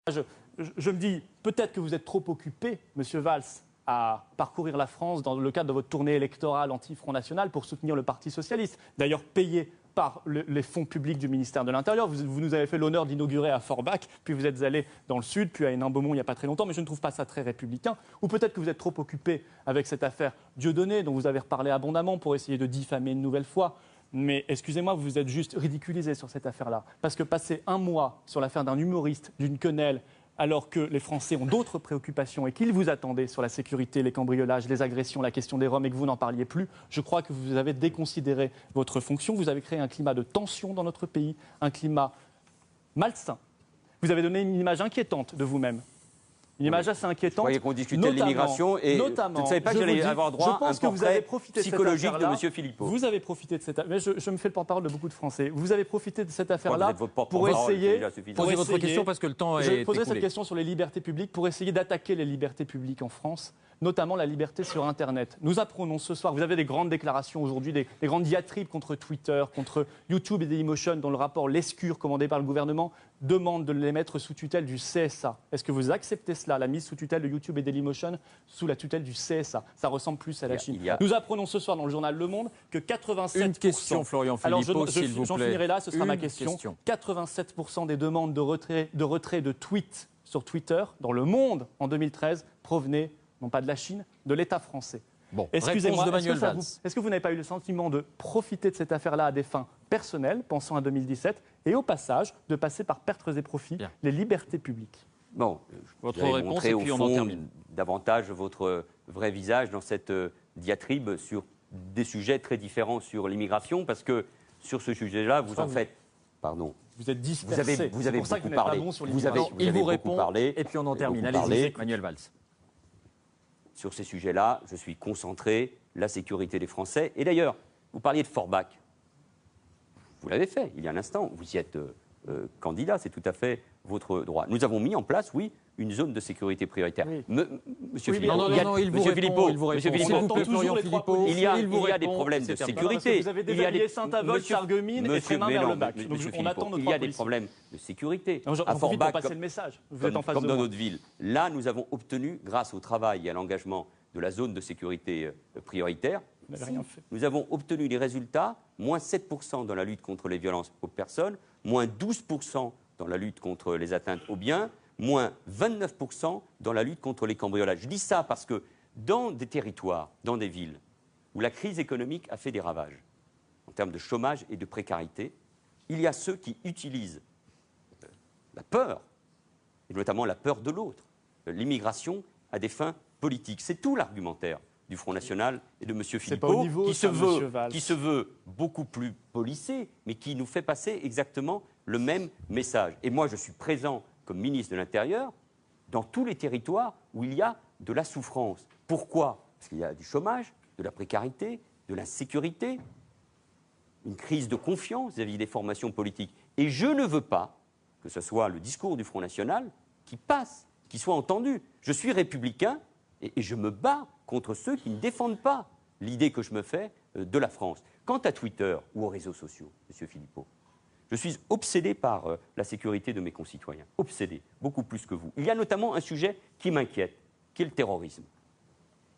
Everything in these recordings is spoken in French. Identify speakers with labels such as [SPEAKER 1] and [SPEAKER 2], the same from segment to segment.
[SPEAKER 1] Je me dis, peut-être que vous êtes trop occupé, Monsieur Valls, à parcourir la France dans le cadre de votre tournée électorale anti-Front National pour soutenir le Parti Socialiste, d'ailleurs payé par les fonds publics du ministère de l'Intérieur. Vous nous avez fait l'honneur d'inaugurer à Forbach, puis vous êtes allé dans le sud, puis à Hénin-Beaumont il n'y a pas très longtemps, mais je ne trouve pas ça très républicain. Ou peut-être que vous êtes trop occupé avec cette affaire Dieudonné, dont vous avez reparlé abondamment pour essayer de diffamer une nouvelle fois. Mais excusez-moi, vous vous êtes juste ridiculisé sur cette affaire-là. Parce que passer un mois sur l'affaire d'un humoriste, d'une quenelle, alors que les Français ont d'autres préoccupations et qu'ils vous attendaient sur la sécurité, les cambriolages, les agressions, la question des Roms et que vous n'en parliez plus, je crois que vous avez déconsidéré votre fonction. Vous avez créé un climat de tension dans notre pays, un climat malsain. Vous avez donné une image inquiétante de vous-même. Une image assez inquiétante. Vous
[SPEAKER 2] voyez qu'on discutait de l'immigration et je ne savais pas que j'allais avoir droit à un portrait psychologique de M. Philippot.
[SPEAKER 1] Vous avez profité de cette affaire. Mais je me fais le porte-parole de beaucoup de Français. Vous avez profité de cette affaire-là pour essayer.
[SPEAKER 3] Posez votre question parce que le temps est écoulé.
[SPEAKER 1] Je poserai cette question sur les libertés publiques pour essayer d'attaquer les libertés publiques en France, notamment la liberté sur Internet. Nous apprenons ce soir, vous avez des grandes déclarations aujourd'hui, des grandes diatribes contre Twitter, contre YouTube et Dailymotion, dont le rapport Lescure, commandé par le gouvernement, demande de les mettre sous tutelle du CSA. Est-ce que vous acceptez cela, la mise sous tutelle de YouTube et Dailymotion, sous la tutelle du CSA? Ça ressemble plus à la Chine. Nous apprenons ce soir dans le journal Le Monde que 87%...
[SPEAKER 3] Une question, Florian Philippot, s'il vous plaît.
[SPEAKER 1] J'en finirai là, ce sera ma question. 87% des demandes de retrait de tweets sur Twitter, dans le monde, en 2013, provenaient, non pas de la Chine, de l'État français.
[SPEAKER 3] Bon,
[SPEAKER 1] excusez-moi,
[SPEAKER 3] est-ce
[SPEAKER 1] que vous n'avez pas eu le sentiment de profiter de cette affaire-là à des fins personnelles, pensant à 2017, et au passage, de passer par pertes et profits les libertés publiques?
[SPEAKER 2] Bon,
[SPEAKER 3] votre réponse, et puis on en termine.
[SPEAKER 2] Davantage votre vrai visage dans cette diatribe sur des sujets très différents sur l'immigration, parce que sur ce sujet-là, vous en faites... Pardon.
[SPEAKER 1] Vous êtes dispersé.
[SPEAKER 2] Vous avez beaucoup parlé.
[SPEAKER 3] Il vous répond, et puis on en termine. Allez-y, Manuel Valls.
[SPEAKER 2] Sur ces sujets-là, je suis concentré, la sécurité des Français. Et d'ailleurs, vous parliez de Forbach. Vous l'avez fait il y a un instant. Vous y êtes candidat, c'est tout à fait votre droit. Nous avons mis en place, oui, une zone de sécurité prioritaire.
[SPEAKER 3] Oui.
[SPEAKER 2] Monsieur
[SPEAKER 3] Philippot, il vous répond.
[SPEAKER 2] Il y a des problèmes de sécurité.
[SPEAKER 1] Vous avez dévalué Saint-Avold, Sarreguemines et Frémin-Merlebac. Donc on attend notre
[SPEAKER 2] Il y a des problèmes de sécurité.
[SPEAKER 1] À Forbach, passer le message. Vous êtes en face
[SPEAKER 2] comme dans notre ville. Là, nous avons obtenu, grâce au travail et à l'engagement de la zone de sécurité prioritaire, nous avons obtenu des résultats, moins 7% dans la lutte contre les violences aux personnes, moins 12% dans la lutte contre les atteintes aux biens, moins 29% dans la lutte contre les cambriolages. Je dis ça parce que dans des territoires, dans des villes, où la crise économique a fait des ravages, en termes de chômage et de précarité, il y a ceux qui utilisent la peur, et notamment la peur de l'autre, l'immigration à des fins politiques. C'est tout l'argumentaire du Front National et de M. Philippot, qui se veut beaucoup plus policé, mais qui nous fait passer exactement le même message. Et moi, je suis présent comme ministre de l'Intérieur dans tous les territoires où il y a de la souffrance. Pourquoi? Parce qu'il y a du chômage, de la précarité, de l'insécurité, une crise de confiance vis-à-vis des formations politiques. Et je ne veux pas que ce soit le discours du Front National qui passe, qui soit entendu. Je suis républicain et je me bats contre ceux qui ne défendent pas l'idée que je me fais de la France. Quant à Twitter ou aux réseaux sociaux, M. Philippot, je suis obsédé par la sécurité de mes concitoyens. Obsédé, beaucoup plus que vous. Il y a notamment un sujet qui m'inquiète, qui est le terrorisme.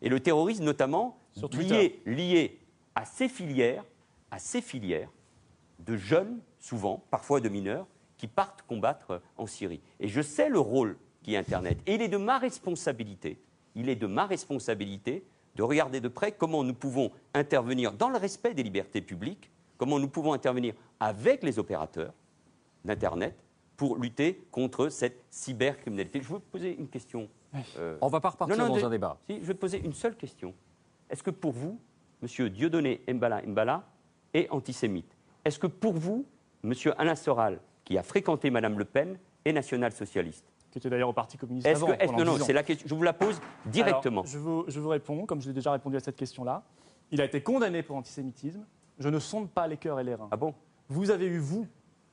[SPEAKER 2] Et le terrorisme notamment lié à ces filières de jeunes, souvent, parfois de mineurs, qui partent combattre en Syrie. Et je sais le rôle qu'est Internet. Et il est de ma responsabilité de regarder de près comment nous pouvons intervenir dans le respect des libertés publiques, comment nous pouvons intervenir avec les opérateurs d'Internet pour lutter contre cette cybercriminalité. Je veux poser une question.
[SPEAKER 3] On ne va pas repartir dans un débat.
[SPEAKER 2] Si, je vais poser une seule question. Est-ce que pour vous, M. Dieudonné Mbala est antisémite? Est-ce que pour vous, M. Alain Soral, qui a fréquenté Mme Le Pen, est national-socialiste?
[SPEAKER 1] Qui était d'ailleurs au Parti communiste avant.
[SPEAKER 2] Non, c'est la question. Je vous la pose directement.
[SPEAKER 1] Alors, je vous réponds, comme je l'ai déjà répondu à cette question-là. Il a été condamné pour antisémitisme. Je ne sonde pas les cœurs et les reins.
[SPEAKER 2] Ah bon?
[SPEAKER 1] Vous avez eu,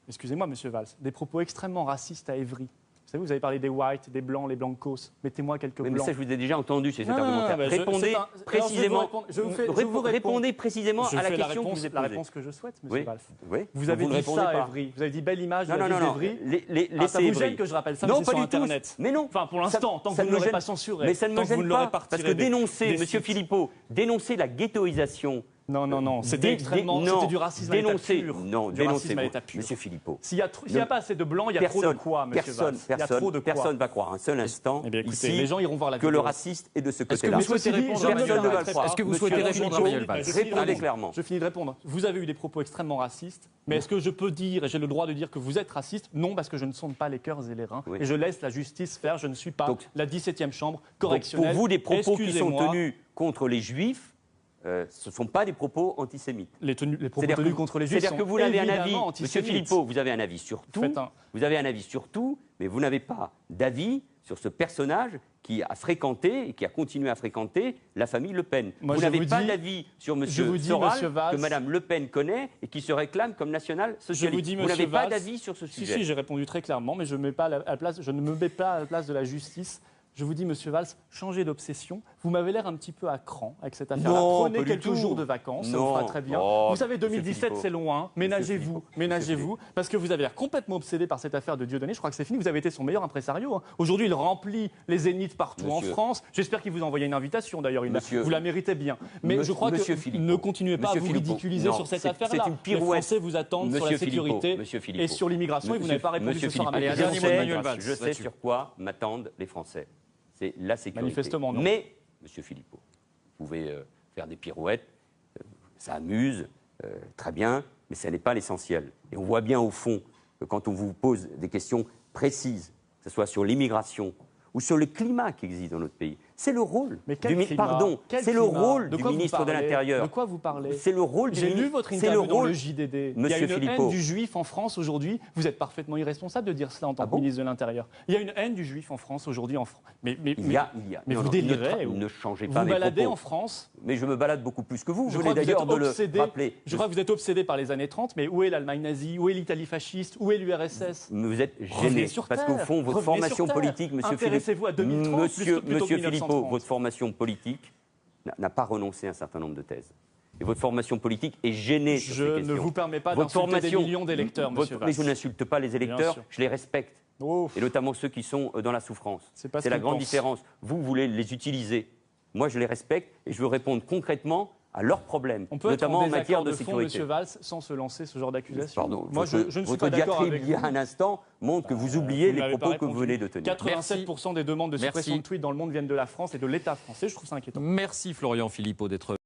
[SPEAKER 1] excusez-moi, Monsieur Valls, des propos extrêmement racistes à Évry, Vous savez, vous avez parlé des whites, des blancs, les blancos. Mettez-moi quelques blancs.
[SPEAKER 2] Mais ça, je vous ai déjà entendu, c'est cet argumentaire. Répondez précisément, répondez précisément à la question que vous avez posée.
[SPEAKER 1] La réponse que je souhaite, M. Valls.
[SPEAKER 2] Oui.
[SPEAKER 1] Vous avez dit ça à Evry. Vous avez dit belle image de la ville d'Evry. Ça vous gêne que je rappelle ça, mais c'est sur Internet.
[SPEAKER 2] Mais non.
[SPEAKER 1] Enfin, pour l'instant, tant que vous ne l'aurez pas censuré.
[SPEAKER 2] Mais ça ne me gêne pas, parce que dénoncer, M. Philippot, dénoncer la ghettoisation.
[SPEAKER 1] Non, c'était extrêmement. C'était du racisme à l'état pur.
[SPEAKER 2] Non, dénoncez, Monsieur Philippot.
[SPEAKER 1] S'il n'y a pas assez de blanc, il y a trop de quoi, Monsieur Valls.
[SPEAKER 2] Personne ne va croire un seul instant ici
[SPEAKER 1] les gens iront voir la
[SPEAKER 2] que le raciste est de ce côté-là.
[SPEAKER 1] Personne ne va le croire.
[SPEAKER 3] Est-ce que vous souhaitez répondre à Manuel Valls?
[SPEAKER 2] Répondez clairement.
[SPEAKER 1] Je finis de répondre. Vous avez eu des propos extrêmement racistes, mais est-ce que je peux dire, et j'ai le droit de dire que vous êtes raciste? Non, parce que je ne sonde pas les cœurs et les reins, et je laisse la justice faire. Je ne suis pas la 17e chambre correctionnelle.
[SPEAKER 2] Pour vous, des propos qui sont tenus contre les juifs, ce ne sont pas des propos antisémites.
[SPEAKER 1] Les propos tenus contre les juifs sont
[SPEAKER 2] c'est-à-dire que vous avez un avis,
[SPEAKER 1] Monsieur
[SPEAKER 2] Philippot, vous avez un avis sur tout, mais vous n'avez pas d'avis sur ce personnage qui a fréquenté et qui a continué à fréquenter la famille Le Pen. Vous n'avez pas d'avis sur M. Soral, que Mme Le Pen connaît et qui se réclame comme national-socialiste. Vous n'avez pas d'avis sur ce sujet.
[SPEAKER 1] Si, j'ai répondu très clairement, mais je ne me mets pas à la place de la justice. Je vous dis, Monsieur Valls, changez d'obsession. Vous m'avez l'air un petit peu à cran avec cette affaire-là. Prenez quelques jours de vacances, ça vous fera très bien. Vous savez, 2017, c'est loin. Ménagez-vous, parce que vous avez l'air complètement obsédé par cette affaire de Dieudonné. Je crois que c'est fini. Vous avez été son meilleur impresario. Aujourd'hui, il remplit les zéniths partout en France. J'espère qu'il vous a envoyé une invitation, d'ailleurs. Vous la méritez bien. Mais je crois que ne continuez pas à vous ridiculiser sur cette affaire-là. Les Français vous attendent sur la sécurité et sur l'immigration, et vous n'avez pas répondu ce soir à mes questions.
[SPEAKER 2] Je sais sur quoi m'attendent les Français. C'est la sécurité.
[SPEAKER 1] Manifestement, non.
[SPEAKER 2] Mais, M. Philippot, vous pouvez faire des pirouettes, ça amuse, très bien, mais ça n'est pas l'essentiel. Et on voit bien au fond que quand on vous pose des questions précises, que ce soit sur l'immigration ou sur le climat qui existe dans notre pays, c'est le rôle du ministre de l'Intérieur.
[SPEAKER 1] De quoi vous parlez?
[SPEAKER 2] C'est le rôle du ministre.
[SPEAKER 1] J'ai lu votre interview dans le JDD. Il y a une
[SPEAKER 2] Philippot.
[SPEAKER 1] haine du juif en France aujourd'hui. Vous êtes parfaitement irresponsable de dire cela en tant que ministre de l'Intérieur. Il y a une haine du juif en France aujourd'hui. Mais vous délirez.
[SPEAKER 2] Ne changez pas
[SPEAKER 1] mes propos. Vous baladez en France.
[SPEAKER 2] Mais je me balade beaucoup plus que vous. Vous venez d'ailleurs de le rappeler.
[SPEAKER 1] Je crois que vous êtes obsédé par les années 30, mais où est l'Allemagne nazie? Où est l'Italie fasciste? Où est l'URSS?
[SPEAKER 2] Vous êtes gêné. Parce qu'au fond, votre formation politique,
[SPEAKER 1] intéressez-vous à 2030 plutôt que 1930.
[SPEAKER 2] Votre formation politique n'a pas renoncé à un certain nombre de thèses. Et votre formation politique est gênée sur ces questions.
[SPEAKER 1] Je ne vous permets pas d'insulter des millions d'électeurs, monsieur Valls.
[SPEAKER 2] Mais je n'insulte pas les électeurs, je les respecte. Et notamment ceux qui sont dans la souffrance. C'est la grande différence. Vous voulez les utiliser. Moi, je les respecte et je veux répondre concrètement à leurs problèmes, notamment en matière de sécurité.
[SPEAKER 1] Monsieur Valls, sans se lancer ce genre d'accusation.
[SPEAKER 2] Pardon,
[SPEAKER 1] moi, je ne suis pas d'accord avec vous.
[SPEAKER 2] Il y a un instant montre que vous oubliez les propos que vous venez de tenir.
[SPEAKER 1] 87% des demandes de suppression de tweets dans le monde viennent de la France et de l'État français. Je trouve ça inquiétant.
[SPEAKER 3] Merci Florian Philippot d'être